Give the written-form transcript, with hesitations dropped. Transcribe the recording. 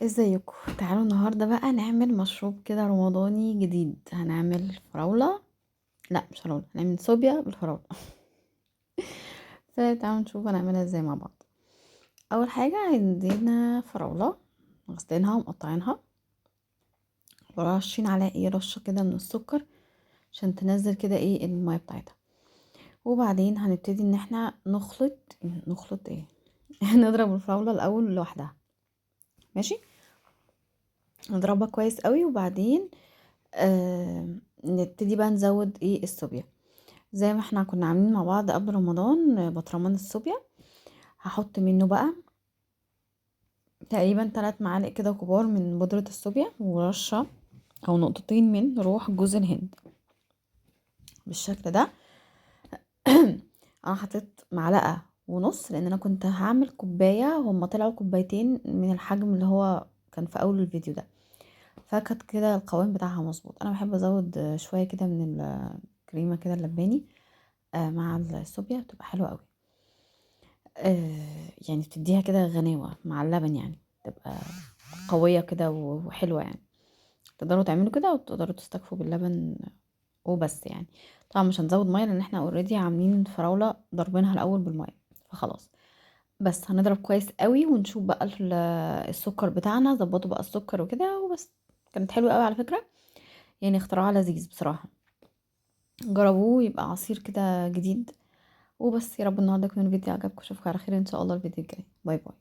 ازيكم؟ تعالوا النهارده بقى نعمل مشروب كده رمضاني جديد. هنعمل فراولة، لا مش فراولة، هنعمل صوبيا بالفراولة. فتعالوا نشوف هنعملها ازاي مع بعض. اول حاجة عندنا فراولة غسلينها ومقطعينها، ورشين عليها رشة كده من السكر عشان تنزل كده المية بتاعتها. وبعدين هنبتدي ان احنا نخلط نضرب الفراولة الاول لوحدها. ماشي، نضربها كويس قوي، وبعدين نبتدي بقى نزود الصوبيا زي ما احنا كنا عاملين مع بعض قبل رمضان. بطرمان الصوبيا هحط منه بقى تقريبا 3 معالق كده كبار من بودرة الصوبيا، ورشة او نقطتين من روح جوز الهند بالشكل ده. انا حطيت معلقة ونص لان انا كنت هعمل كوباية، هما طلعوا كوبايتين من الحجم اللي هو كان في اول الفيديو ده، فكانت كده القوام بتاعها مظبوط. انا بحب ازود شوية كده من الكريمة كده اللباني مع الصوبيا، بتبقى حلوة قوي. يعني بتديها كده غناوة مع اللبن، يعني تبقى قوية كده وحلوة يعني. تقدروا تعملوا كده وتقدروا تستكفوا باللبن وبس يعني. طبعا مش هنزود ميه لان احنا اوريدي عاملين فراولة ضربينها الاول بالميه، فخلاص. بس هنضرب كويس قوي ونشوف بقى السكر بتاعنا، ظبطوا بقى السكر وكده وبس. كانت حلوة قوي على فكرة، يعني اختراع لذيذ بصراحة. جربوه، يبقى عصير كده جديد وبس. يا رب النهارده يكون الفيديو عجبكم، اشوفكم على خير ان شاء الله الفيديو الجاي. باي باي.